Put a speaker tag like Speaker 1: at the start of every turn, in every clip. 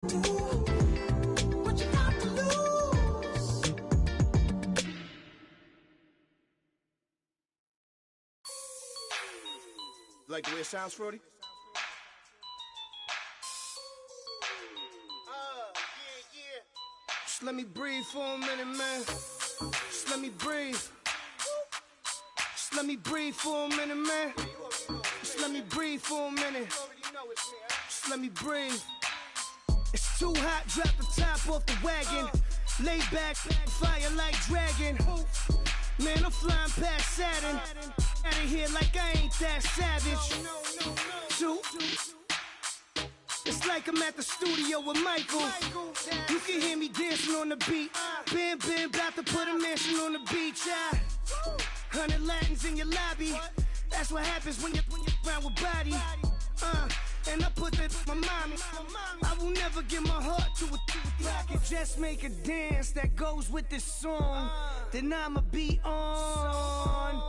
Speaker 1: What you got to lose?
Speaker 2: Like the way it sounds, Frody? Just let me breathe for a minute, man. Just let me breathe. Just let me breathe for a minute, man. Just let me breathe for a minute. Just let me breathe. It's too hot, drop the top off the wagon. Lay back, fire like dragon. Man, I'm flying past Saturn. Out of here like I ain't that savage. Two. It's like I'm at the studio with Michael. You can hear me dancing on the beat. Bam, about to put a mansion on the beach. 100 Latins in your lobby. That's what happens when you're around with body. And I put that in my mommy. I will never give my heart to it. If I could just make a dance that goes with this song, then I'ma be on.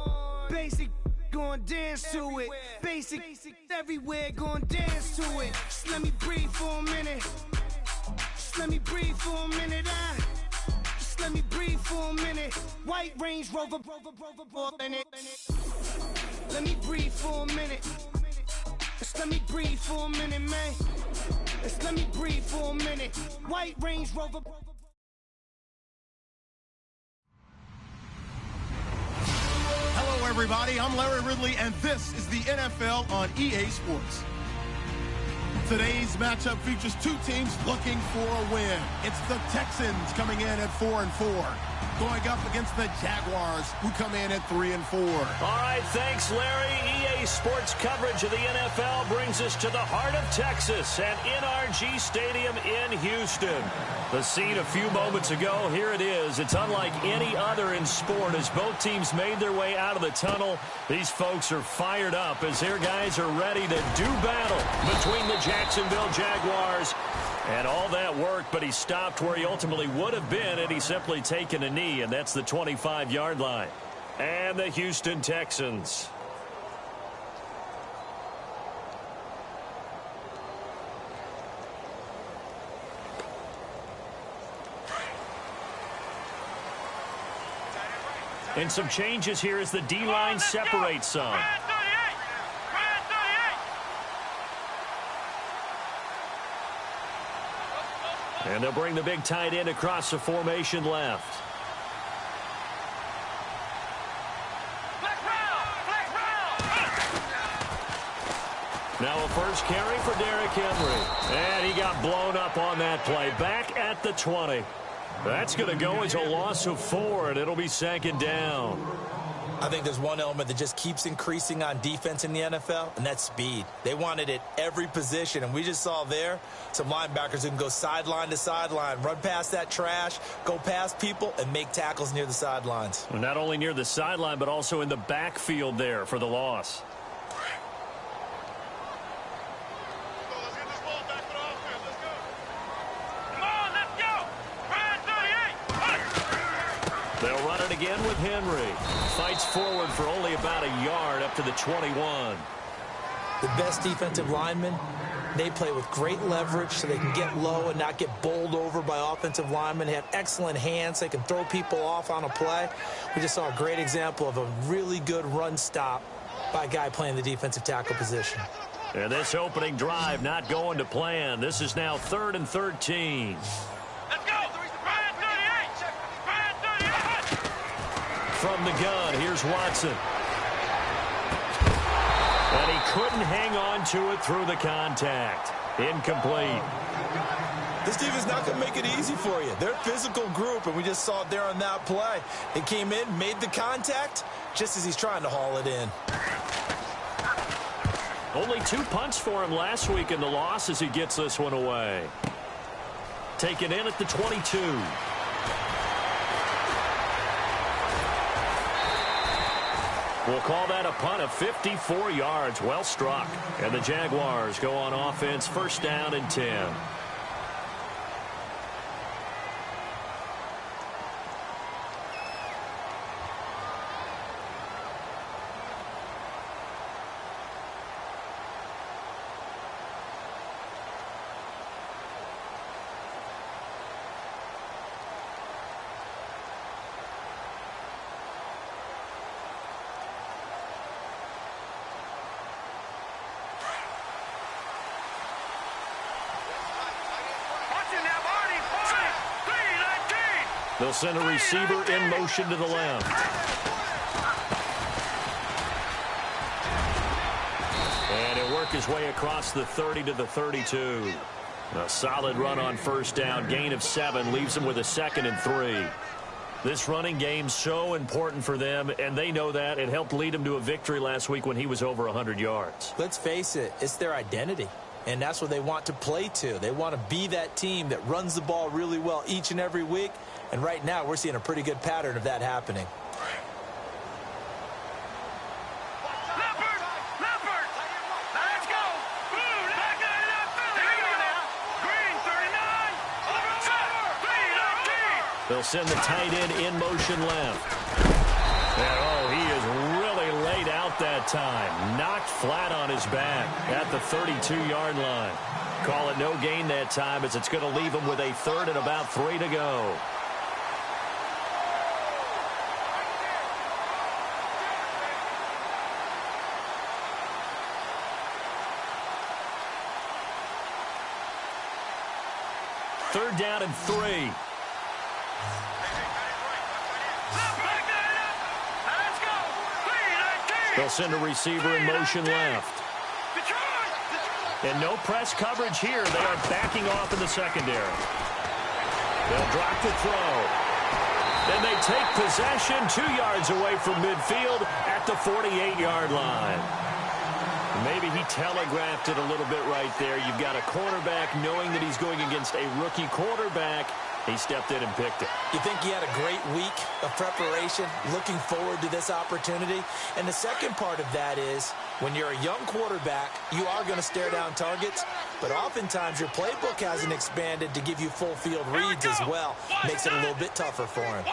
Speaker 2: Basic, gon' dance to it. Basic, everywhere, gon' dance to it. Just let me breathe for a minute. Just let me breathe for a minute. Just let me breathe for a minute. White Range Rover, in it. Let me breathe for a minute. Just let me breathe for a minute, man. Just let me breathe for a minute. White Range Rover.
Speaker 3: Hello, everybody. I'm Larry Ridley, and this is the NFL on EA Sports. Today's matchup features two teams looking for a win. It's the Texans coming in at 4-4, going up against the Jaguars, who come in at 3-4.
Speaker 4: All right, thanks, Larry. EA Sports coverage of the NFL brings us to the heart of Texas at NRG Stadium in Houston. The scene a few moments ago, here it is. It's unlike any other in sport as both teams made their way out of the tunnel. These folks are fired up as their guys are ready to do battle between the Jacksonville Jaguars. And all that work, but he stopped where he ultimately would have been had he simply taken a knee, and that's the 25-yard line. And the Houston Texans. And some changes here as the D-line separates some. And they'll bring the big tight end across the formation left. Now a first carry for Derrick Henry. And he got blown up on that play. Back at the 20. That's going to go as a loss of 4, and it'll be second down.
Speaker 5: I think there's one element that just keeps increasing on defense in the NFL, and that's speed. They want it at every position, and we just saw there some linebackers who can go sideline to sideline, run past that trash, go past people, and make tackles near the sidelines.
Speaker 4: Not only near the sideline, but also in the backfield there for the loss. They'll run it again with Henry. Fights forward for only about a yard up to the 21.
Speaker 5: The best defensive linemen, they play with great leverage so they can get low and not get bowled over by offensive linemen. They have excellent hands. They can throw people off on a play. We just saw a great example of a really good run stop by a guy playing the defensive tackle position.
Speaker 4: And this opening drive not going to plan. This is now 3rd and 13. From the gun, here's Watson. And he couldn't hang on to it through the contact. Incomplete.
Speaker 5: This team is not going to make it easy for you. They're a physical group, and we just saw it there on that play. They came in, made the contact, just as he's trying to haul it in.
Speaker 4: Only 2 punts for him last week in the loss as he gets this one away. Taken in at the 22. We'll call that a punt of 54 yards. Well struck. And the Jaguars go on offense, first down and 10. They'll send a receiver in motion to the left. And he'll work his way across the 30 to the 32. A solid run on first down. Gain of 7 leaves them with a 2nd and 3. This running game's so important for them, and they know that. It helped lead them to a victory last week when he was over 100 yards.
Speaker 5: Let's face it, it's their identity, and that's what they want to play to. They want to be that team that runs the ball really well each and every week, and right now we're seeing a pretty good pattern of that happening.
Speaker 4: They'll send the tight end in motion left. And, oh, he is really laid out that time. Knocked flat on his back at the 32-yard line. Call it no gain that time as it's going to leave him with a 3rd and about 3 to go. Third down and 3. They'll send a receiver in motion left. And no press coverage here. They are backing off in the secondary. They'll drop the throw. Then they take possession 2 yards away from midfield at the 48-yard line. Maybe he telegraphed it a little bit right there. You've got a quarterback knowing that he's going against a rookie quarterback. He stepped in and picked it.
Speaker 5: You think he had a great week of preparation, looking forward to this opportunity? And the second part of that is, when you're a young quarterback, you are going to stare down targets, but oftentimes your playbook hasn't expanded to give you full field reads as well. Makes it a little bit tougher for him.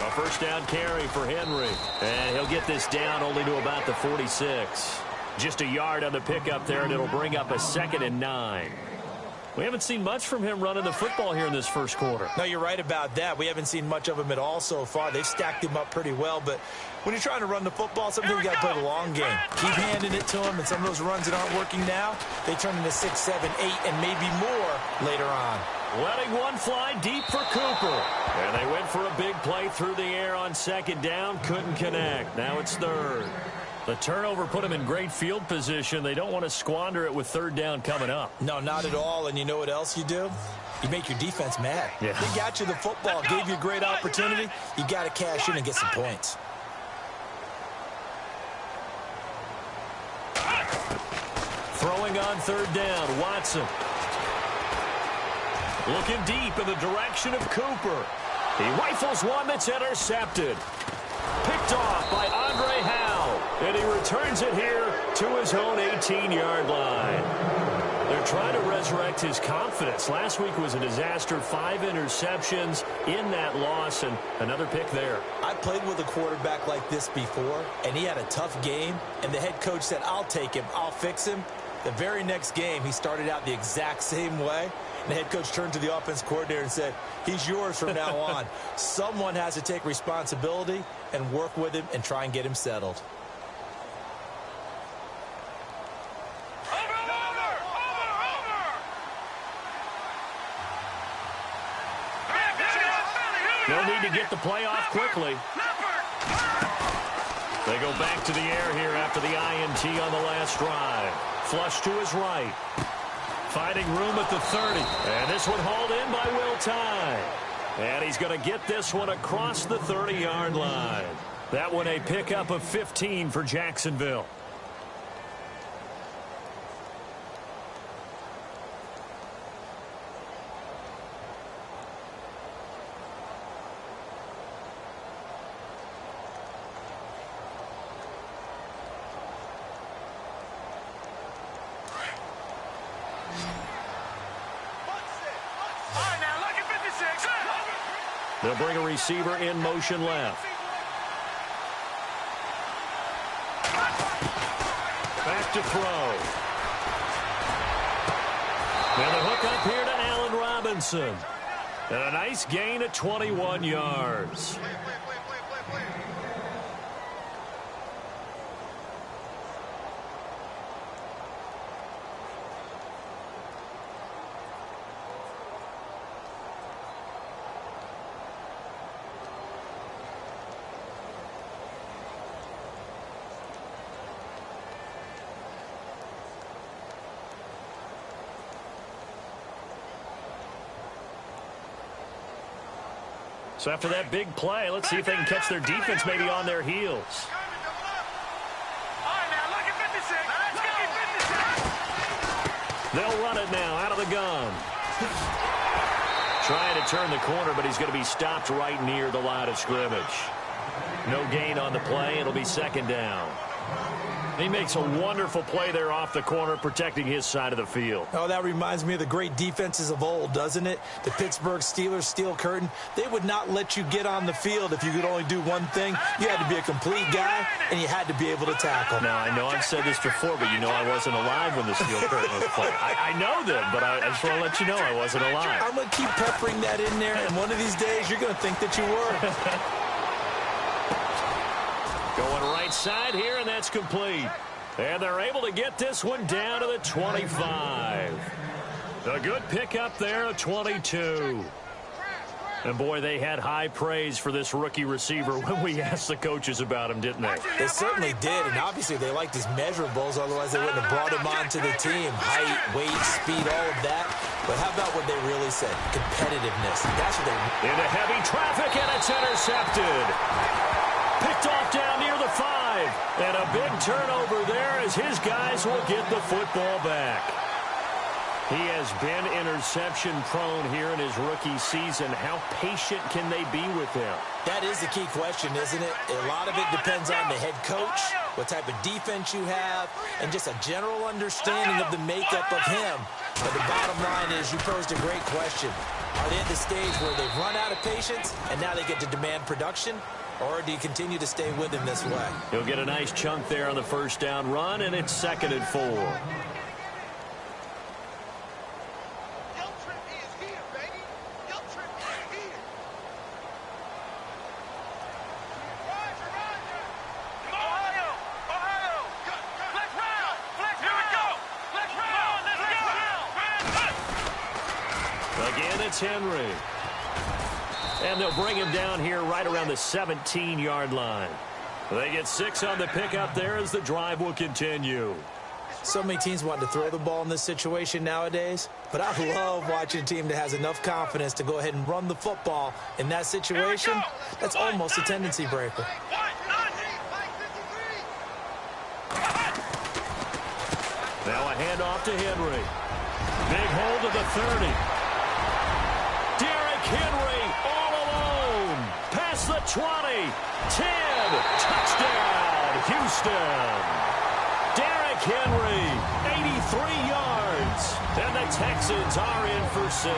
Speaker 4: A first down carry for Henry. And he'll get this down only to about the 46. Just a yard on the pickup there, and it'll bring up a 2nd and 9. We haven't seen much from him running the football here in this first quarter.
Speaker 5: No, you're right about that. We haven't seen much of him at all so far. They've stacked him up pretty well, but when you're trying to run the football, sometimes you got to play the long game. Keep handing it to him, and some of those runs that aren't working now, they turn into 6, 7, 8, and maybe more later on.
Speaker 4: Letting one fly deep for Cooper. And they went for a big play through the air on 2nd down. Couldn't connect. Now it's 3rd. The turnover put them in great field position. They don't want to squander it with 3rd down coming up.
Speaker 5: No, not at all. And you know what else you do? You make your defense mad.
Speaker 4: Yeah.
Speaker 5: They got you the football, gave you a great opportunity. You got to cash in and get some points.
Speaker 4: Throwing on 3rd down, Watson. Looking deep in the direction of Cooper. He rifles one that's intercepted. Picked off by Andre Howe. And he returns it here to his own 18-yard line. They're trying to resurrect his confidence. Last week was a disaster. 5 interceptions in that loss, and another pick there.
Speaker 5: I played with a quarterback like this before, and he had a tough game, and the head coach said, I'll take him, I'll fix him. The very next game, he started out the exact same way. And the head coach turned to the offense coordinator and said, he's yours from now on. Someone has to take responsibility and work with him and try and get him settled.
Speaker 4: No need to get the play off quickly. They go back to the air here after the INT on the last drive. Flush to his right. Finding room at the 30. And this one hauled in by Will Tye. And he's going to get this one across the 30-yard line. That one a pickup of 15 for Jacksonville. They'll bring a receiver in motion left. Back to throw. And the hook up here to Allen Robinson. And a nice gain at 21 yards. So after that big play, let's see if they can catch their defense maybe on their heels. They'll run it now out of the gun. Trying to turn the corner, but he's going to be stopped right near the line of scrimmage. No gain on the play. It'll be second down. He makes a wonderful play there off the corner, protecting his side of the field.
Speaker 5: Oh, that reminds me of the great defenses of old, doesn't it? The Pittsburgh Steelers steel curtain. They would not let you get on the field if you could only do one thing. You had to be a complete guy, and you had to be able to tackle.
Speaker 4: Now, I know I've said this before, but you know I wasn't alive when the steel curtain was played. I know them, but I just want to let you know I wasn't alive.
Speaker 5: I'm going to keep peppering that in there, and one of these days you're going to think that you were.
Speaker 4: Going right side here, and that's complete. And they're able to get this one down to the 25. A good pickup there of 22. And, boy, they had high praise for this rookie receiver when we asked the coaches about him, didn't they?
Speaker 5: They certainly did, and obviously they liked his measurables, otherwise they wouldn't have brought him onto the team. Height, weight, speed, all of that. But how about what they really said? Competitiveness. That's what they...
Speaker 4: Into heavy traffic, and it's intercepted. Picked off down near the 5. And a big turnover there as his guys will get the football back. He has been interception prone here in his rookie season. How patient can they be with him?
Speaker 5: That is the key question, isn't it? A lot of it depends on the head coach, what type of defense you have, and just a general understanding of the makeup of him. But the bottom line is you posed a great question. Are they at the stage where they've run out of patience and now they get to demand production? Or do you continue to stay with him this way?
Speaker 4: He'll get a nice chunk there on the first down run, and it's 2nd and 4. Again, it's Henry. And they'll bring him down here right around the 17-yard line. They get 6 on the pickup there as the drive will continue.
Speaker 5: So many teams want to throw the ball in this situation nowadays, but I love watching a team that has enough confidence to go ahead and run the football in that situation. That's almost a tendency breaker.
Speaker 4: Now a handoff to Henry. Big hold of the 30. Derrick Henry all alone. Past the 20. 10. Touchdown, Houston. Derrick Henry, 83 yards. And the Texans are in for 6.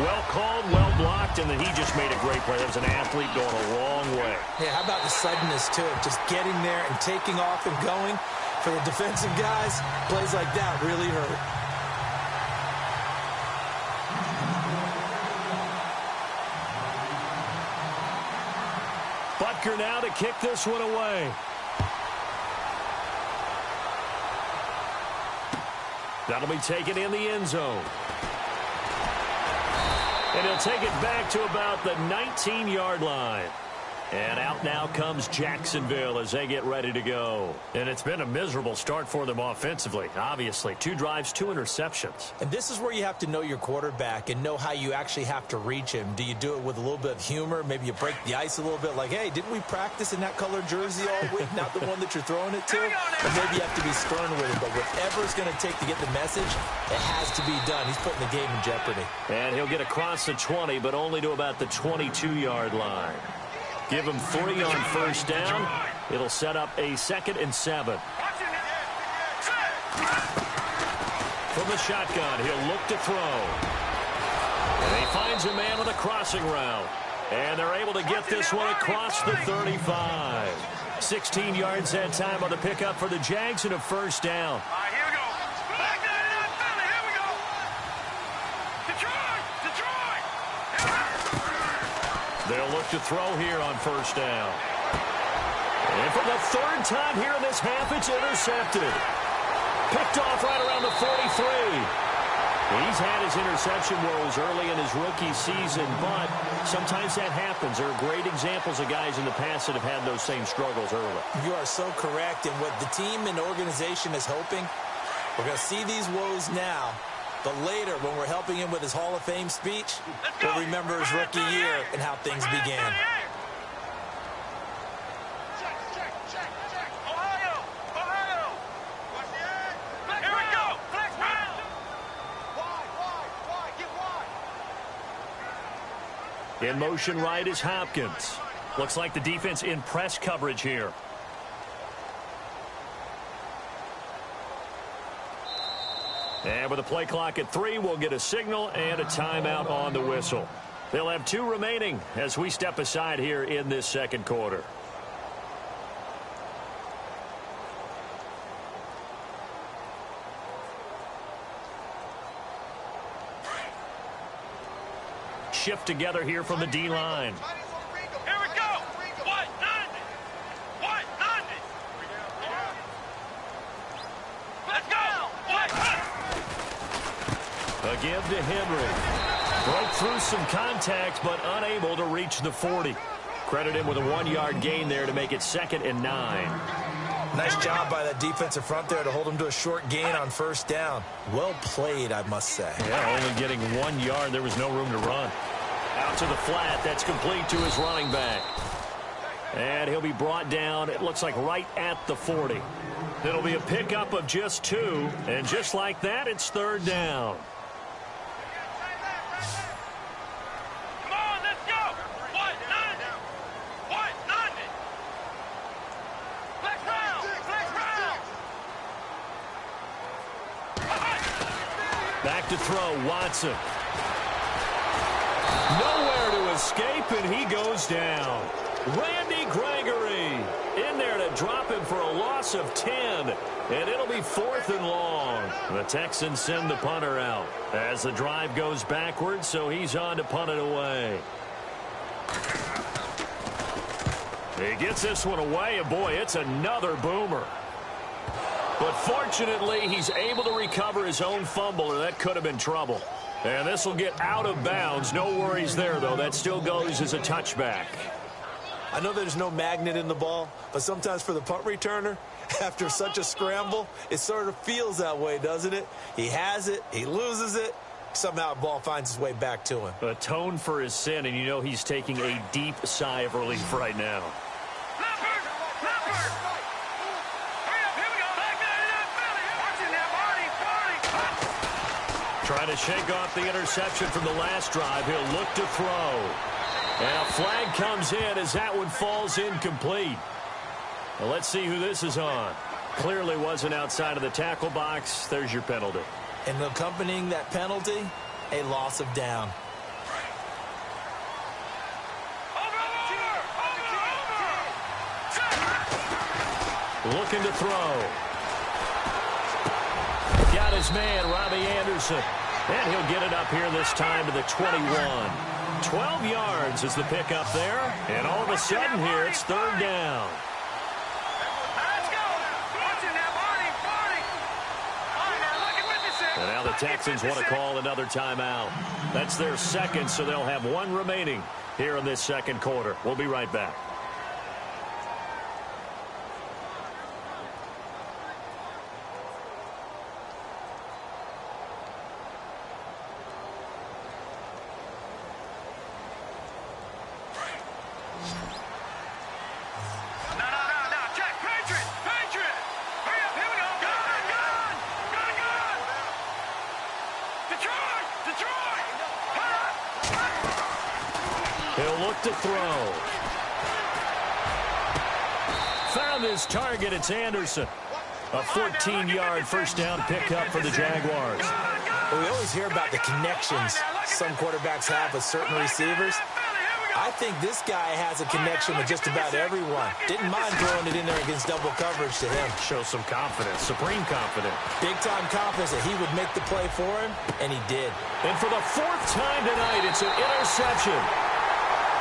Speaker 4: Well called, well blocked, and then he just made a great play. That was an athlete going a long way.
Speaker 5: Yeah, how about the suddenness to it? Just getting there and taking off and going. For the defensive guys, plays like that really hurt.
Speaker 4: Butker now to kick this one away. That'll be taken in the end zone. And he'll take it back to about the 19-yard line. And out now comes Jacksonville as they get ready to go. And it's been a miserable start for them offensively, obviously. 2 drives, 2 interceptions.
Speaker 5: And this is where you have to know your quarterback and know how you actually have to reach him. Do you do it with a little bit of humor? Maybe you break the ice a little bit like, hey, didn't we practice in that colored jersey all week? Not the one that you're throwing it to? Or maybe you have to be stern with it. But whatever it's going to take to get the message, it has to be done. He's putting the game in jeopardy.
Speaker 4: And he'll get across the 20, but only to about the 22-yard line. Give him 3 on first down. It'll set up a 2nd and 7. From the shotgun, he'll look to throw. And he finds a man on the crossing route. And they're able to get this one across the 35. 16 yards that time on the pickup for the Jags and a first down.
Speaker 6: Here we go. Here we go. Detroit!
Speaker 4: They'll look to throw here on first down. And for the 3rd time here in this half, it's intercepted. Picked off right around the 43. He's had his interception woes early in his rookie season, but sometimes that happens. There are great examples of guys in the past that have had those same struggles early.
Speaker 5: You are so correct. And what the team and organization is hoping, we're going to see these woes now. But later, when we're helping him with his Hall of Fame speech, we'll remember his rookie year and how things began.
Speaker 4: In motion right is Hopkins. Looks like the defense in press coverage here. And with the play clock at 3, we'll get a signal and a timeout on the whistle. They'll have 2 remaining as we step aside here in this second quarter. Shift together here from the D-line.
Speaker 6: Here we go. What? 90. What? 90. Let's go. What?
Speaker 4: A give to Henry. Broke through some contact, but unable to reach the 40. Credit him with a 1-yard gain there to make it 2nd and 9.
Speaker 5: Nice job by that defensive front there to hold him to a short gain on first down. Well played, I must say.
Speaker 4: Yeah, only getting 1 yard. There was no room to run. Out to the flat. That's complete to his running back. And he'll be brought down, it looks like right at the 40. It'll be a pickup of just 2. And just like that, it's 3rd down.
Speaker 6: Come on, let's go. What? 90. What? 90. Flex round. Flex round.
Speaker 4: Back to throw, Watson. Nowhere to escape, and he goes down. Randy Gregory in there to drop him for a loss of 10, and it'll be 4th and long. The Texans send the punter out as the drive goes backwards, so he's on to punt it away. He gets this one away, and boy, it's another boomer. But fortunately, he's able to recover his own fumble, or that could have been trouble. And this will get out of bounds. No worries there, though. That still goes as a touchback.
Speaker 5: I know there's no magnet in the ball, but sometimes for the punt returner, after such a scramble, it sort of feels that way, doesn't it? He has it, he loses it, somehow the ball finds its way back to him.
Speaker 4: Atone for his sin, and you know he's taking a deep sigh of relief right now. Trying to shake off the interception from the last drive. He'll look to throw. And a flag comes in as that one falls incomplete. Well, let's see who this is on. Clearly wasn't outside of the tackle box. There's your penalty.
Speaker 5: And accompanying that penalty, a loss of down.
Speaker 4: Looking to throw. Got his man, Robbie Anderson. And he'll get it up here this time to the 21. 12 yards is the pickup there. And all of a sudden here, it's 3rd down. And now the Texans want to call another timeout. That's their 2nd, so they'll have 1 remaining here in this second quarter. We'll be right back. He'll look to throw. Found his target. It's Anderson. A 14-yard first down pickup for the Jaguars.
Speaker 5: Well, we always hear about the connections some quarterbacks have with certain receivers. I think this guy has a connection with just about everyone. Didn't mind throwing it in there against double coverage to him.
Speaker 4: Shows some confidence, supreme confidence.
Speaker 5: Big-time confidence that he would make the play for him, and he did.
Speaker 4: And for the 4th time tonight, it's an interception.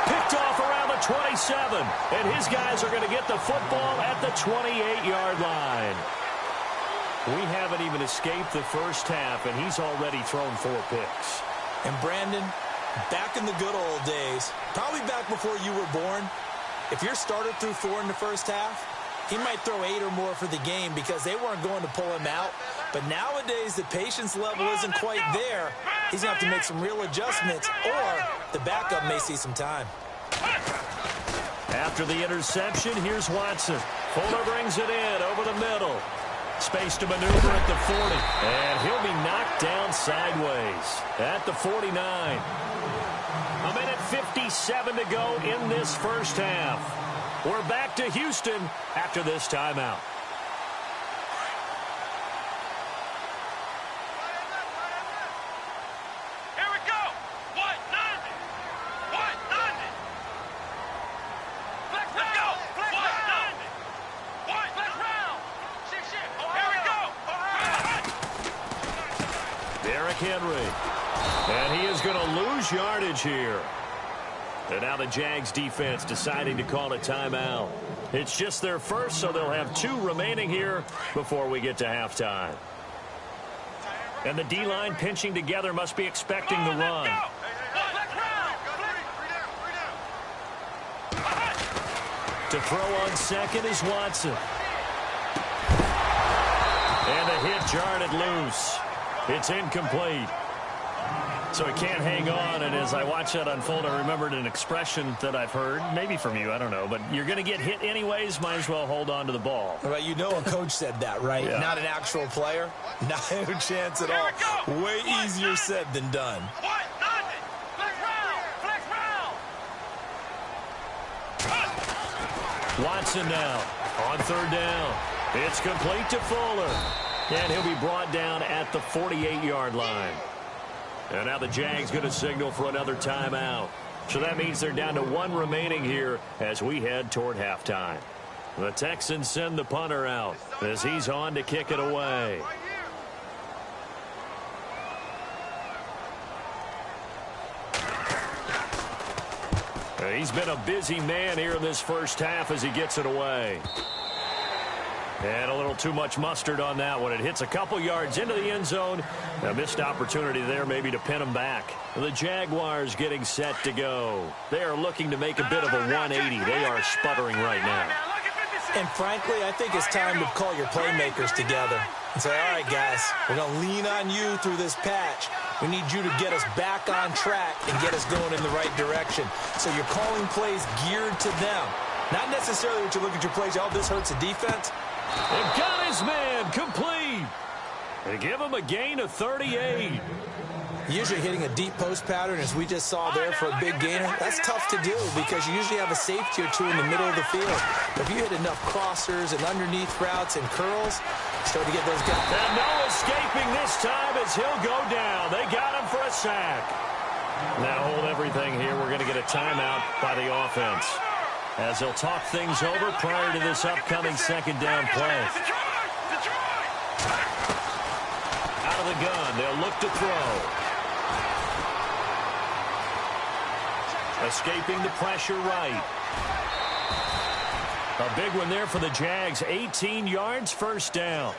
Speaker 4: Picked off around the 27, and his guys are going to get the football at the 28-yard line. We haven't even escaped the first half, and he's already thrown 4 picks.
Speaker 5: And Brandon, back in the good old days, probably back before you were born, if your starter threw 4 in the first half, he might throw 8 or more for the game because they weren't going to pull him out. But nowadays, the patience level isn't quite there. He's going to have to make some real adjustments, or the backup may see some time.
Speaker 4: After the interception, here's Watson. Fuller brings it in over the middle. Space to maneuver at the 40. And he'll be knocked down sideways at the 49. A minute 57 to go in this first half. We're back to Houston after this timeout.
Speaker 6: Here we go. What? 90. What? 90. Let's go. What? 90. What? Let's round. Here we go.
Speaker 4: Derrick Henry. And he is going to lose yardage here. And now the Jags defense deciding to call a timeout. It's just their first, so they'll have 2 remaining here before we get to halftime. And the D-line pinching together must be expecting the run. To throw on second is Watson. And the hit jarred it loose. It's incomplete. So he can't hang on, and as I watch that unfold, I remembered an expression that I've heard, maybe from you, I don't know, but you're going to get hit anyways, might as well hold on to the ball.
Speaker 5: Right, you know a coach said that, right?
Speaker 4: Yeah.
Speaker 5: Not an actual player. Not a chance at all. Way easier said than done.
Speaker 6: What? 90. Flex round. Flex round.
Speaker 4: Watson now on third down. It's complete to Fuller. And he'll be brought down at the 48-yard line. And now the Jags going to signal for another timeout. So that means they're down to 1 remaining here as we head toward halftime. The Texans send the punter out as he's on to kick it away. He's been a busy man here in this first half as he gets it away. And a little too much mustard on that one. It hits a couple yards into the end zone. A missed opportunity there maybe to pin him back. The Jaguars getting set to go. They are looking to make a bit of a 180. They are sputtering right now.
Speaker 5: And frankly, I think it's time to call your playmakers together and say, all right, guys, we're going to lean on you through this patch. We need you to get us back on track and get us going in the right direction. So you're calling plays geared to them. Not necessarily what you look at your plays, oh, this hurts the defense.
Speaker 4: They've got his man complete. They give him a gain of 38.
Speaker 5: Usually hitting a deep post pattern, as we just saw there for a big gainer, that's tough to do because you usually have a safety or 2 in the middle of the field. But if you hit enough crossers and underneath routes and curls, start to get those guys.
Speaker 4: And no escaping this time as he'll go down. They got him for a sack. Now hold everything here. We're going to get a timeout by the offense, as they'll talk things over prior to this upcoming second down play. Out of the gun, they'll look to throw. Escaping the pressure right. A big one there for the Jags. 18 yards, first down.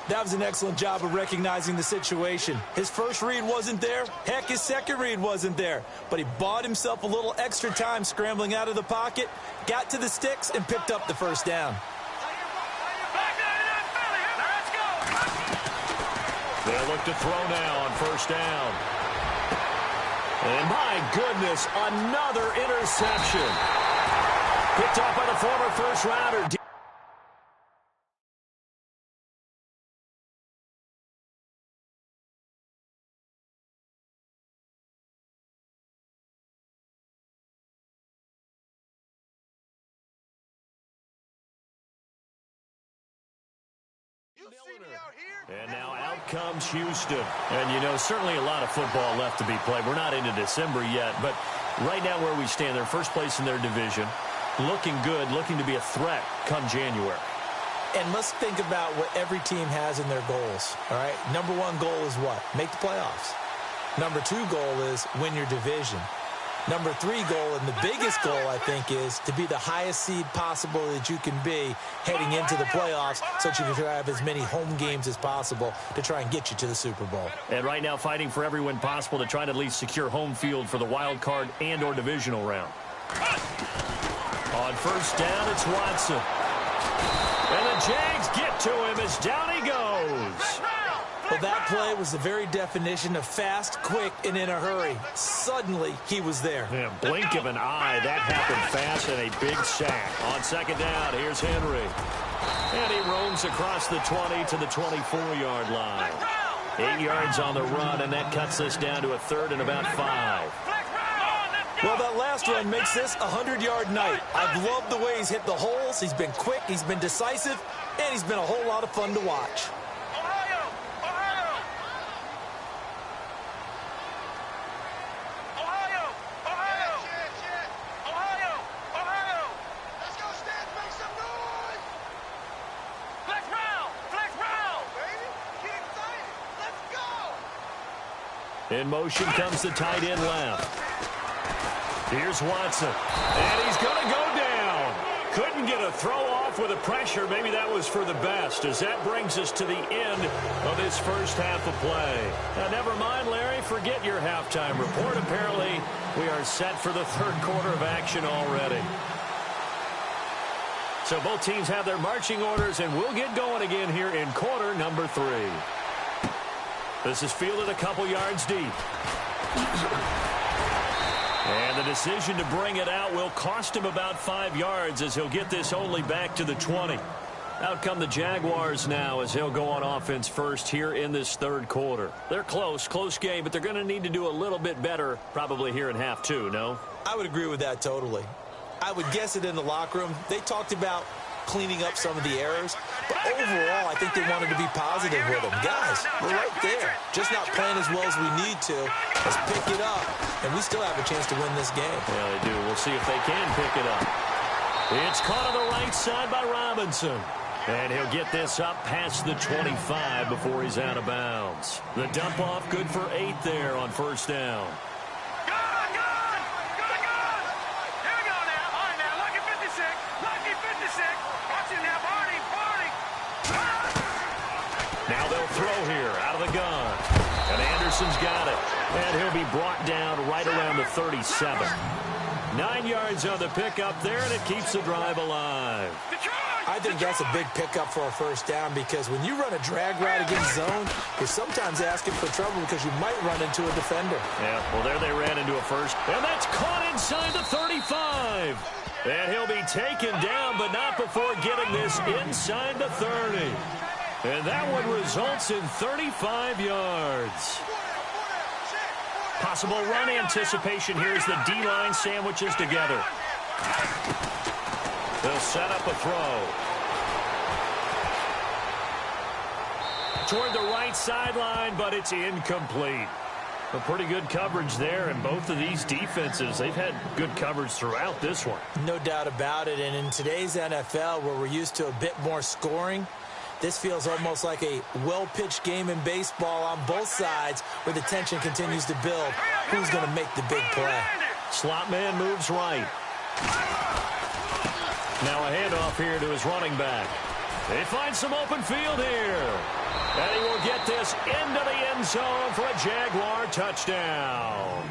Speaker 5: That was an excellent job of recognizing the situation. His first read wasn't there. Heck, his second read wasn't there. But he bought himself a little extra time scrambling out of the pocket, got to the sticks, and picked up the first down.
Speaker 4: They'll look to throw now on first down. And my goodness, another interception. Picked off by the former first-rounder. And now out comes Houston. And, you know, certainly a lot of football left to be played. We're not into December yet, but right now where we stand, they're first place in their division, looking good, looking to be a threat come January.
Speaker 5: And let's think about what every team has in their goals, all right? Number 1 goal is what? Make the playoffs. Number 2 goal is win your division. Number 3 goal, and the biggest goal, I think, is to be the highest seed possible that you can be heading into the playoffs so that you can try to have as many home games as possible to try and get you to the Super Bowl.
Speaker 4: And right now fighting for every win possible to try to at least secure home field for the wild card and or divisional round. On first down, it's Watson. Jags get to him as down he goes.
Speaker 5: Well, that play was the very definition of fast, quick, and in a hurry. Suddenly, he was there.
Speaker 4: Yeah, blink of an eye. That happened fast and a big sack. On second down, here's Henry. And he roams across the 20 to the 24-yard line. 8 yards on the run, and that cuts this down to a third and about 5.
Speaker 5: Well, that last run makes this a 100-yard night. I've loved the way he's hit the holes. He's been quick, he's been decisive, and he's been a whole lot of fun to watch.
Speaker 4: In motion comes the tight end left. Here's Watson. And he's going to go down. Couldn't get a throw off with the pressure. Maybe that was for the best, as that brings us to the end of this first half of play. Now, never mind, Larry. Forget your halftime report. Apparently, we are set for the third quarter of action already. So both teams have their marching orders, and we'll get going again here in quarter number 3. This is fielded a couple yards deep. And the decision to bring it out will cost him about 5 yards, as he'll get this only back to the 20. Out come the Jaguars now, as he'll go on offense first here in this third quarter. They're close game, but they're going to need to do a little bit better probably here in half 2, no?
Speaker 5: I would agree with that totally. I would guess it in the locker room. They talked about cleaning up some of the errors, but overall, I think they wanted to be positive with them. Guys, we're right there. Just not playing as well as we need to. Let's pick it up, and we still have a chance to win this game.
Speaker 4: Yeah, they do. We'll see if they can pick it up. It's caught on the right side by Robinson. And he'll get this up past the 25 before he's out of bounds. The dump off good for 8 there on first down. Now they'll throw here out of the gun. And Anderson's got it. And he'll be brought down right around the 37. 9 yards on the pickup there, and it keeps the drive alive.
Speaker 5: I think that's a big pickup for a first down, because when you run a drag route against zone, you're sometimes asking for trouble because you might run into a defender.
Speaker 4: Yeah, well, there they ran into a first. And that's caught inside the 35. And he'll be taken down, but not before getting this inside the 30. And that one results in 35 yards. Possible run anticipation here as the D-line sandwiches together. They'll set up a throw. Toward the right sideline, but it's incomplete. A pretty good coverage there, and both of these defenses, they've had good coverage throughout this one.
Speaker 5: No doubt about it, and in today's NFL, where we're used to a bit more scoring, this feels almost like a well-pitched game in baseball on both sides, where the tension continues to build. Who's going to make the big play?
Speaker 4: Slot man moves right. Now a handoff here to his running back. They find some open field here. And he will get this into the end zone for a Jaguar touchdown.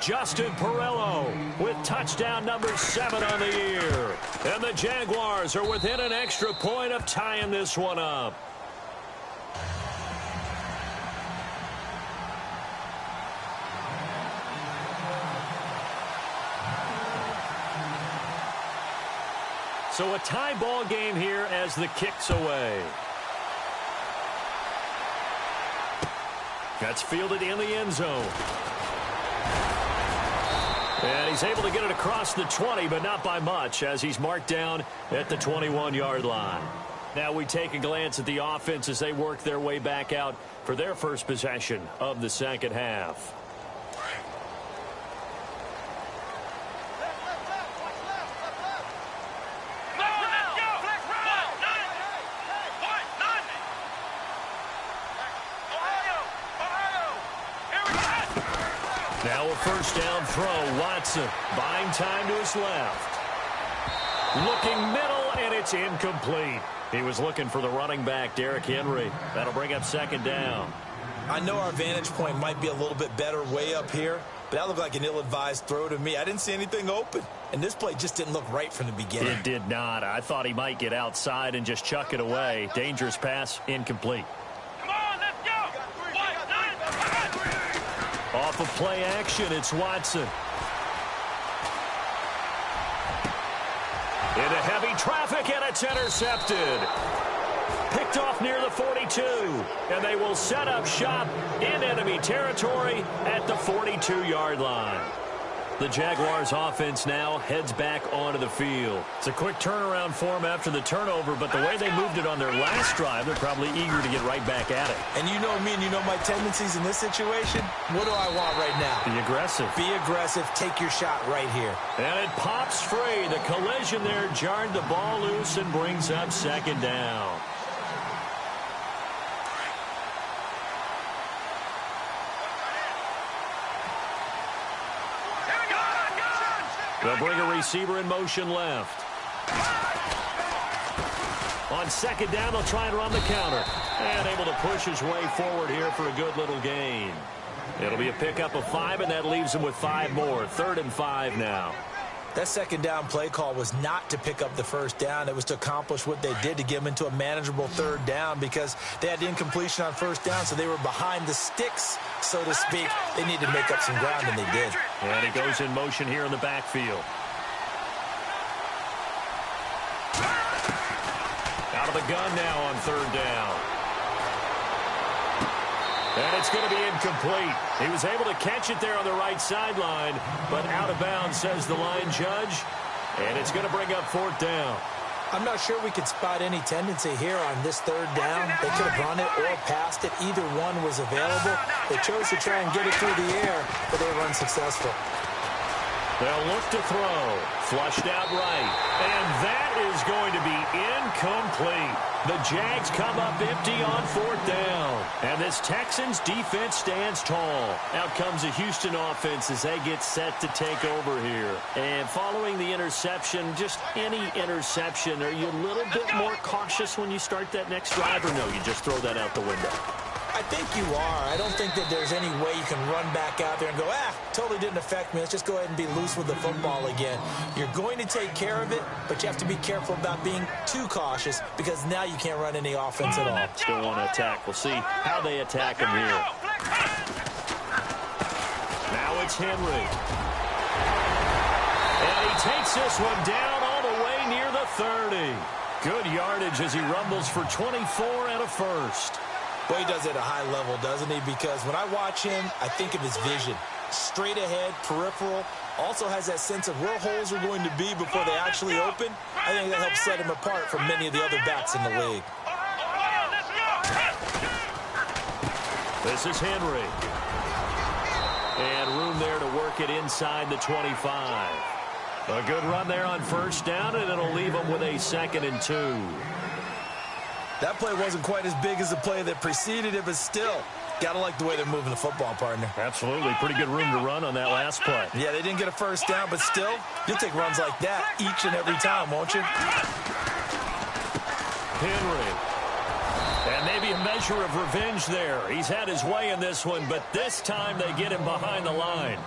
Speaker 4: Justin Perillo with touchdown number 7 on the year. And the Jaguars are within an extra point of tying this one up. So a tie ball game here as the kick's away. That's fielded in the end zone. And he's able to get it across the 20, but not by much, as he's marked down at the 21-yard line. Now we take a glance at the offense as they work their way back out for their first possession of the second half. Now a first down throw. Watson buying time to his left. Looking middle, and it's incomplete. He was looking for the running back, Derrick Henry. That'll bring up second down.
Speaker 5: I know our vantage point might be a little bit better way up here, but that looked like an ill-advised throw to me. I didn't see anything open. And this play just didn't look right from the beginning.
Speaker 4: It did not. I thought he might get outside and just chuck it away. Dangerous pass, incomplete.
Speaker 6: Come on, let's go. 1, 9,
Speaker 4: Off of play action, it's Watson. Into heavy traffic, and it's intercepted. Picked off near the 42, and they will set up shop in enemy territory at the 42-yard line. The Jaguars offense now heads back onto the field. It's a quick turnaround for them after the turnover, but the way they moved it on their last drive, they're probably eager to get right back at it.
Speaker 5: And you know me and you know my tendencies in this situation. What do I want right now?
Speaker 4: Be aggressive.
Speaker 5: Be aggressive. Take your shot right here.
Speaker 4: And it pops free. The collision there jarred the ball loose and brings up second down. They'll bring a receiver in motion left. On second down, they'll try and run the counter. And able to push his way forward here for a good little gain. It'll be a pickup of 5, and that leaves him with 5 more. 3rd and 5 now.
Speaker 5: That second down play call was not to pick up the first down. It was to accomplish what they did to get them into a manageable 3rd down because they had incompletion on first down, so they were behind the sticks, so to speak. They needed to make up some ground, and they did.
Speaker 4: And he goes in motion here in the backfield. Out of the gun now on 3rd down. And it's going to be incomplete. He was able to catch it there on the right sideline, but out of bounds, says the line judge. And it's going to bring up 4th down.
Speaker 5: I'm not sure we could spot any tendency here on this 3rd down. They could have run it or passed it. Either one was available. They chose to try and get it through the air, but they were unsuccessful.
Speaker 4: They'll look to throw. Flushed out right. And that is going to be incomplete. The Jags come up empty on 4th down. And this Texans defense stands tall. Out comes the Houston offense as they get set to take over here. And following the interception, just any interception, are you a little bit more cautious when you start that next drive, or no, you just throw that out the window?
Speaker 5: I think you are. I don't think that there's any way you can run back out there and go, totally didn't affect me. Let's just go ahead and be loose with the football again. You're going to take care of it, but you have to be careful about being too cautious because now you can't run any offense at all.
Speaker 4: Still want to attack. We'll see how they attack him here. Now it's Henry. And he takes this one down all the way near the 30. Good yardage as he rumbles for 24 and a first.
Speaker 5: Boy, he does it at a high level, doesn't he? Because when I watch him, I think of his vision. Straight ahead, peripheral. Also has that sense of where holes are going to be before they actually open. I think that helps set him apart from many of the other backs in the league.
Speaker 4: This is Henry. And room there to work it inside the 25. A good run there on first down, and it'll leave him with a 2nd and 2.
Speaker 5: That play wasn't quite as big as the play that preceded it, but still, gotta like the way they're moving the football, partner.
Speaker 4: Absolutely. Pretty good room to run on that last play.
Speaker 5: Yeah, they didn't get a first down, but still, you'll take runs like that each and every time, won't you?
Speaker 4: Henry. And maybe a measure of revenge there. He's had his way in this one, but this time they get him behind the line.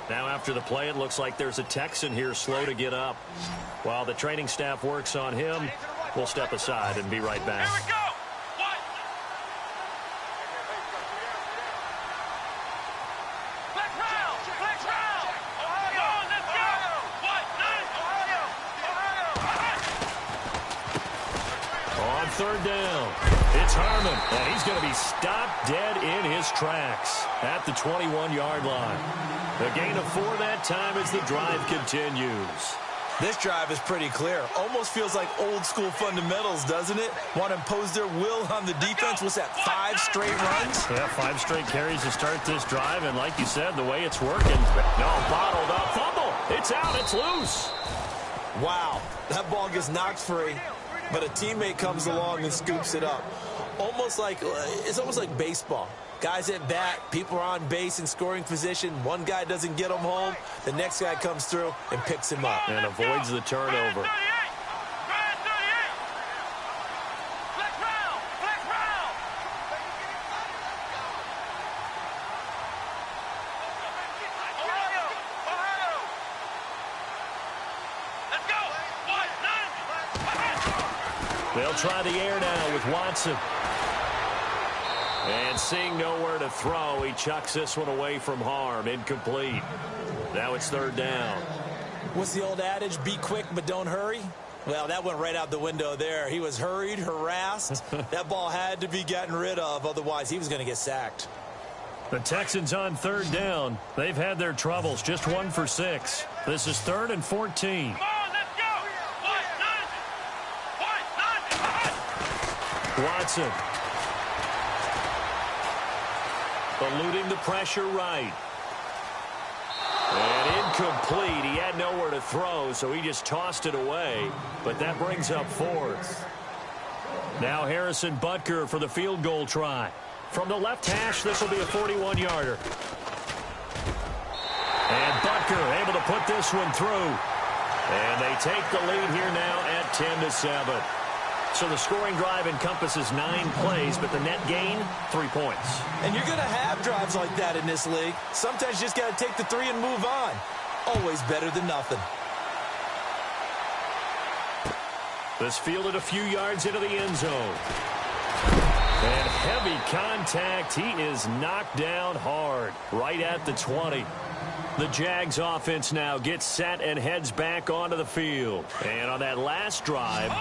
Speaker 4: Now after the play, it looks like there's a Texan here slow to get up. While the training staff works on him, we'll step aside and be right back.
Speaker 6: Here we go. Flex round. Ohio, let's go. 1, 9.
Speaker 4: On 3rd down, it's Harmon, and he's going to be stopped dead in his tracks at the 21-yard line. A gain of 4 that time as the drive continues.
Speaker 5: This drive is pretty clear. Almost feels like old school fundamentals, doesn't it? Want to impose their will on the defense. What's that, 5 straight runs?
Speaker 4: Yeah, 5 straight carries to start this drive, and like you said, the way it's working. No, bottled up, fumble. It's out, it's loose.
Speaker 5: Wow, that ball gets knocked free, but a teammate comes along and scoops it up. It's almost like baseball. Guys at bat, people are on base in scoring position. One guy doesn't get him home. The next guy comes through and picks him up.
Speaker 4: And avoids the turnover. They'll try the air now with Watson. And seeing nowhere to throw, he chucks this one away from harm. Incomplete. Now it's third down.
Speaker 5: What's the old adage? Be quick, but don't hurry. Well, that went right out the window there. He was hurried, harassed. That ball had to be gotten rid of. Otherwise, he was going to get sacked.
Speaker 4: The Texans on third down. They've had their troubles. Just 1 for 6. This is 3rd and 14.
Speaker 6: Come on, let's go.
Speaker 4: Watson. Eluding the pressure right. And incomplete. He had nowhere to throw, so he just tossed it away. But that brings up 4th. Now Harrison Butker for the field goal try. From the left hash, this will be a 41-yarder. And Butker able to put this one through. And they take the lead here now at 10-7. So the scoring drive encompasses 9 plays, but the net gain, 3 points.
Speaker 5: And you're going to have drives like that in this league. Sometimes you just got to take the 3 and move on. Always better than nothing.
Speaker 4: This fielded a few yards into the end zone. And heavy contact. He is knocked down hard right at the 20. The Jags offense now gets set and heads back onto the field. And on that last drive,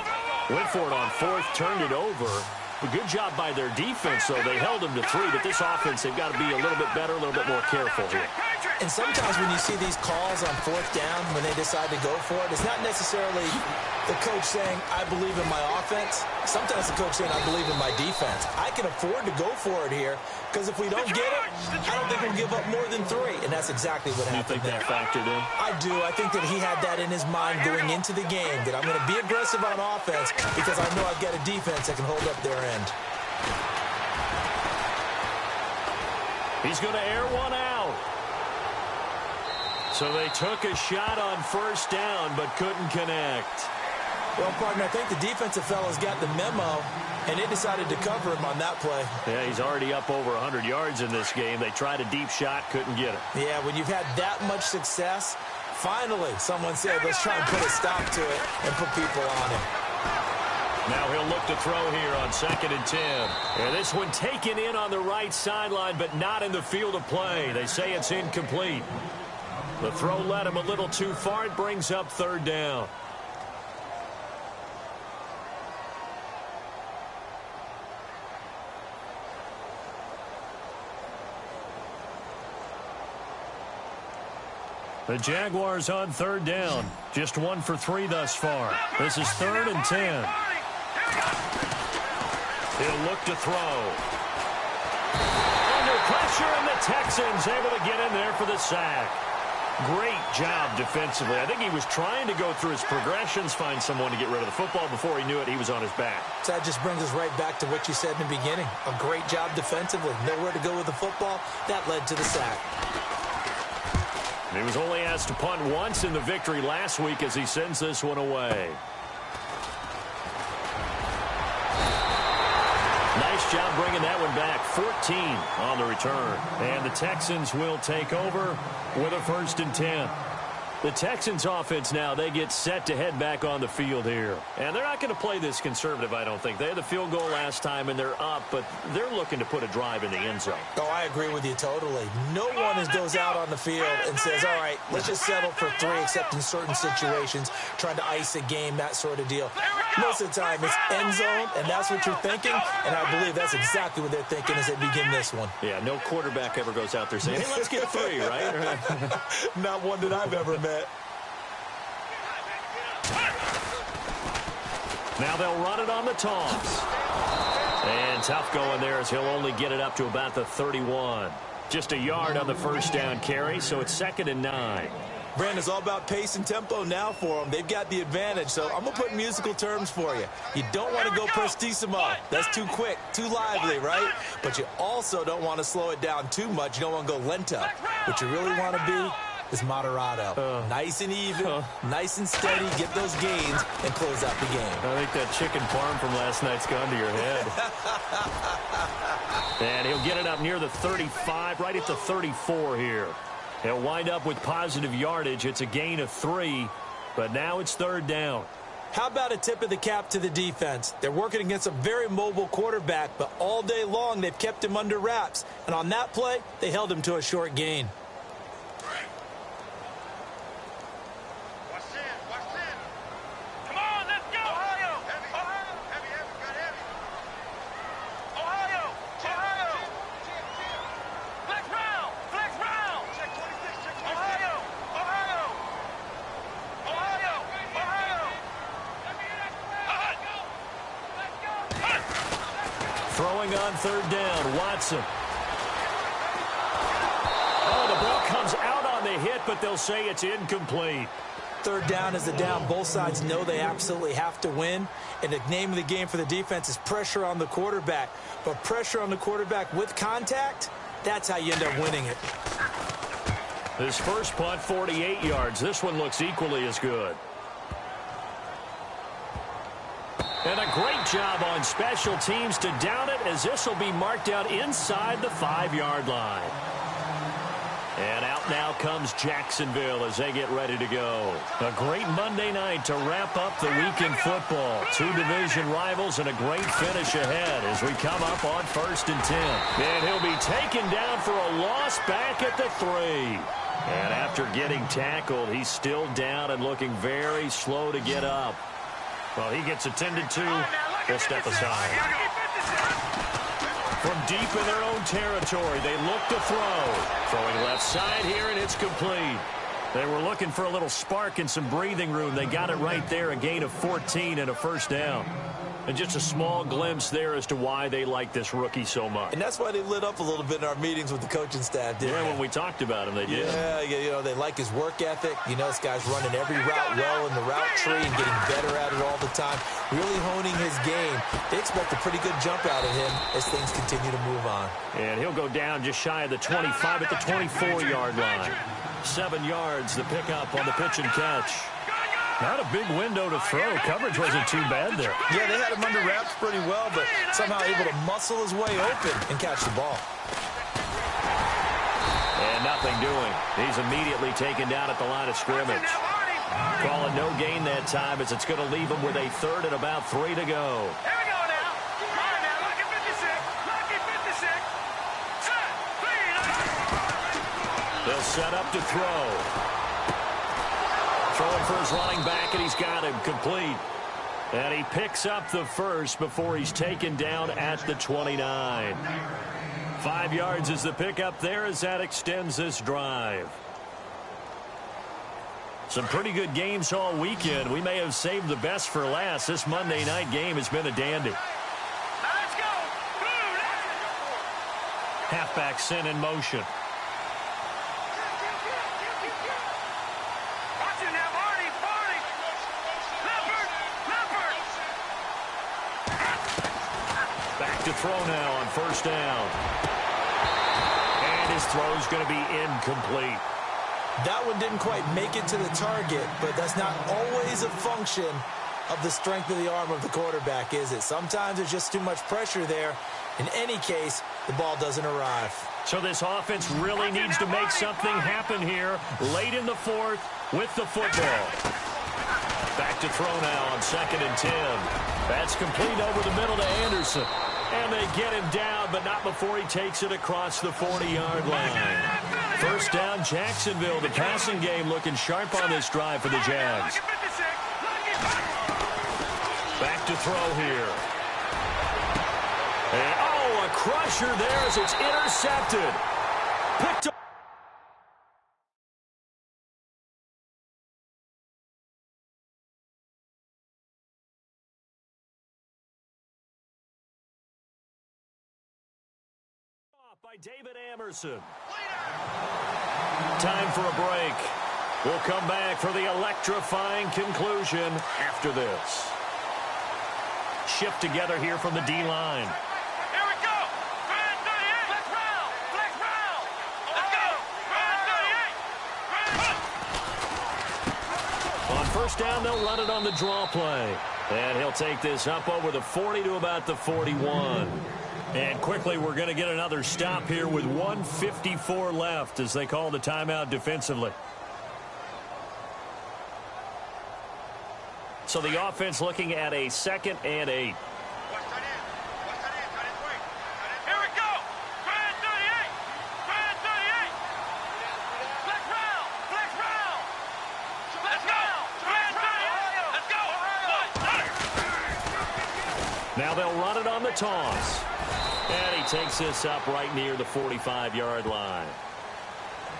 Speaker 4: went for it on 4th, turned it over. A good job by their defense, though. They held them to 3, but this offense, they've got to be a little bit better, a little bit more careful here.
Speaker 5: And sometimes when you see these calls on 4th down, when they decide to go for it, it's not necessarily the coach saying, I believe in my offense. Sometimes the coach saying, I believe in my defense. I can afford to go for it here, because if we don't get it, I don't think we'll give up more than 3. And that's exactly what happened there.
Speaker 4: You think that factored in?
Speaker 5: I do. I think that he had that in his mind going into the game, that I'm going to be aggressive on offense because I know I've got a defense that can hold up their end.
Speaker 4: He's going to air one out. So they took a shot on 1st down, but couldn't connect.
Speaker 5: Well, partner, I think the defensive fellows got the memo, and they decided to cover him on that play.
Speaker 4: Yeah, he's already up over 100 yards in this game. They tried a deep shot, couldn't get it.
Speaker 5: Yeah, when you've had that much success, finally someone said, let's try and put a stop to it and put people on him.
Speaker 4: Now he'll look to throw here on 2nd and 10. And this one taken in on the right sideline, but not in the field of play. They say it's incomplete. The throw led him a little too far. It brings up 3rd down. The Jaguars on 3rd down. Just 1 for 3 thus far. This is 3rd and 10. He'll look to throw. Under pressure, and the Texans able to get in there for the sack. Great job defensively. I think he was trying to go through his progressions, find someone to get rid of the football. Before he knew it, he was on his back.
Speaker 5: So that just brings us right back to what you said in the beginning. A great job defensively. Nowhere to go with the football. That led to the sack.
Speaker 4: He was only asked to punt once in the victory last week as he sends this one away. Nice job bringing that one back. 14 on the return. And the Texans will take over with a 1st and 10. The Texans offense now, they get set to head back on the field here. And they're not going to play this conservative, I don't think. They had the field goal last time, and they're up, but they're looking to put a drive in the end zone.
Speaker 5: Oh, I agree with you totally. No one goes out on the field and says, all right, let's just settle for 3, except in certain situations, trying to ice a game, that sort of deal. Most of the time, it's end zone, and that's what you're thinking, and I believe that's exactly what they're thinking as they begin this one.
Speaker 4: Yeah, no quarterback ever goes out there saying, hey, let's get 3, right?
Speaker 5: Not one that I've ever met.
Speaker 4: Now they'll run it on the toss. And tough going there as he'll only get it up to about the 31. Just a yard on the 1st down carry, so it's 2nd and 9.
Speaker 5: Brandon, it's all about pace and tempo now for them. They've got the advantage, so I'm going to put musical terms for you. You don't want to go prestissimo. That's too quick, too lively, right? But you also don't want to slow it down too much. You don't want to go lento. What you really want to be is moderato. Nice and even, nice and steady, get those gains, and close out the game.
Speaker 4: I think that chicken parm from last night's gone to your head. And he'll get it up near the 35, right at the 34 here. He'll wind up with positive yardage. It's a gain of 3, but now it's 3rd down.
Speaker 5: How about a tip of the cap to the defense? They're working against a very mobile quarterback, but all day long they've kept him under wraps. And on that play, they held him to a short gain.
Speaker 6: Come on, let's go! Ohio! Ohio! Heavy, got heavy. Ohio! Ohio! Flex round! Flex round! Check 26, check 26. Ohio! Ohio! Ohio! Ohio!
Speaker 4: Throwing on third down, Watson. Oh, the ball comes out on the hit, but they'll say it's incomplete.
Speaker 5: Third down is the down. Both sides know they absolutely have to win. And the name of the game for the defense is pressure on the quarterback. But pressure on the quarterback with contact, that's how you end up winning it.
Speaker 4: His first punt, 48 yards. This one looks equally as good. And a great job on special teams to down it, as this will be marked out inside the 5-yard line. And out now comes Jacksonville as they get ready to go. A great Monday night to wrap up the week in football. Two division rivals and a great finish ahead as we come up on 1st and 10. And he'll be taken down for a loss back at the 3. And after getting tackled, he's still down and looking very slow to get up. Well, he gets attended to. They'll step aside. From deep in their own territory, they look to throw. Throwing left side here, and it's complete. They were looking for a little spark and some breathing room. They got it right there, a gain of 14 and a first down. And just a small glimpse there as to why they like this rookie so much.
Speaker 5: And that's why they lit up a little bit in our meetings with the coaching staff, didn't they?
Speaker 4: When we talked about him, they did.
Speaker 5: Yeah, you know, they like his work ethic. You know, this guy's running every route well in the route tree and getting better at it all the time. Really honing his game. They expect a pretty good jump out of him as things continue to move on.
Speaker 4: And he'll go down just shy of the 25 at the 24-yard line. 7 yards, the pickup on the pitch and catch. Not a big window to throw. Coverage wasn't too bad there.
Speaker 5: Yeah, they had him under wraps pretty well, but somehow able to muscle his way open and catch the ball.
Speaker 4: And nothing doing. He's immediately taken down at the line of scrimmage. Calling no gain that time, as it's going to leave him with a 3rd and about 3 to go.
Speaker 6: Here we go now. Come on now. Lucky 56. Lucky 56. Set.
Speaker 4: They'll set up to throw. Throwing for his running back, and he's got him complete. And he picks up the first before he's taken down at the 29. 5 yards is the pickup there as that extends this drive. Some pretty good games all weekend. We may have saved the best for last. This Monday night game has been a dandy.
Speaker 6: Now let's go.
Speaker 4: Halfback sent in motion. To throw now on 1st down. And his throw's going to be incomplete.
Speaker 5: That one didn't quite make it to the target, but that's not always a function of the strength of the arm of the quarterback, is it? Sometimes there's just too much pressure there. In any case, the ball doesn't arrive.
Speaker 4: So this offense really needs to make something happen here late in the 4th with the football. Back to throw now on 2nd and 10. That's complete over the middle to Anderson. And they get him down, but not before he takes it across the 40-yard line. 1st down, Jacksonville. The passing game looking sharp on this drive for the Jags. Back to throw here. And, oh, a crusher there as it's intercepted. Picked up. By David Amerson. Time for a break. We'll come back for the electrifying conclusion after this. Shift together here from the D-line.
Speaker 6: Here we go. Grand 38. Flex round. Flex round. Let's go. Grand 38.
Speaker 4: On 1st down, they'll run it on the draw play. And he'll take this up over the 40 to about the 41. And quickly, we're going to get another stop here with 1:54 left as they call the timeout defensively. So the offense looking at a 2nd and 8.
Speaker 6: Here we go. Try and 38. Try and 38. Flex round. Flex round. Let's go. Try and 38. Let's go.
Speaker 4: Now they'll run it on the toss. And he takes this up right near the 45-yard line.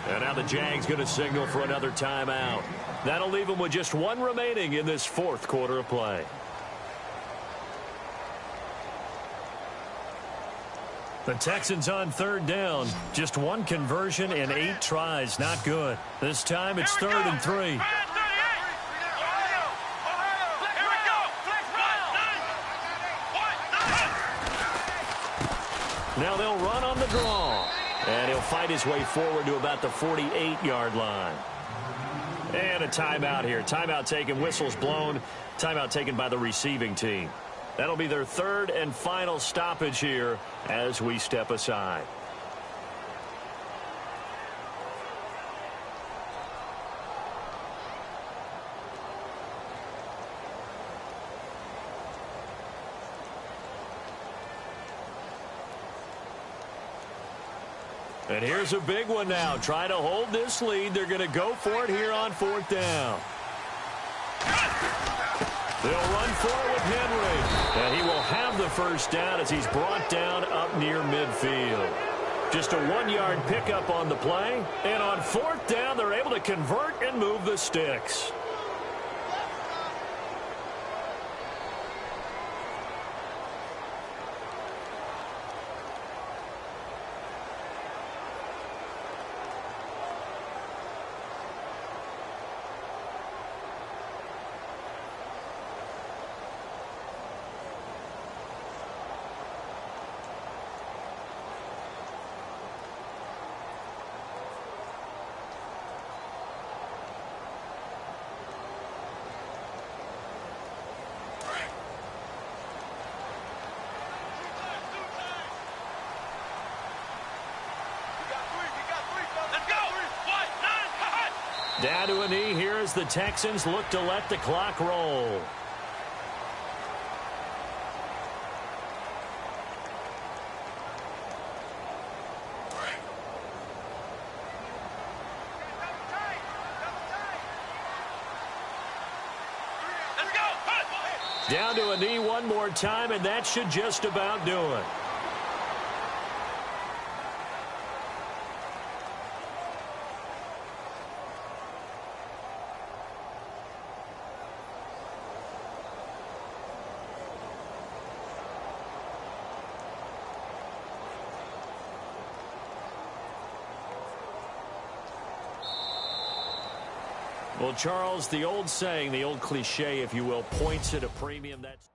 Speaker 4: And now the Jags going to signal for another timeout. That'll leave them with just 1 remaining in this 4th quarter of play. The Texans on 3rd down. Just 1 conversion in 8 tries. Not good. This time it's 3rd and 3. Now they'll run on the draw. And he'll fight his way forward to about the 48-yard line. And a timeout here. Timeout taken, whistles blown. Timeout taken by the receiving team. That'll be their 3rd and final stoppage here as we step aside. And here's a big one now. Trying to hold this lead. They're going to go for it here on 4th down. They'll run for it with Henry. And he will have the first down as he's brought down up near midfield. Just a 1-yard pickup on the play. And on 4th down, they're able to convert and move the sticks. Down to a knee here as the Texans look to let the clock roll. Down to a knee one more time, and that should just about do it. Well, Charles, the old saying, the old cliche, if you will, points at a premium. That's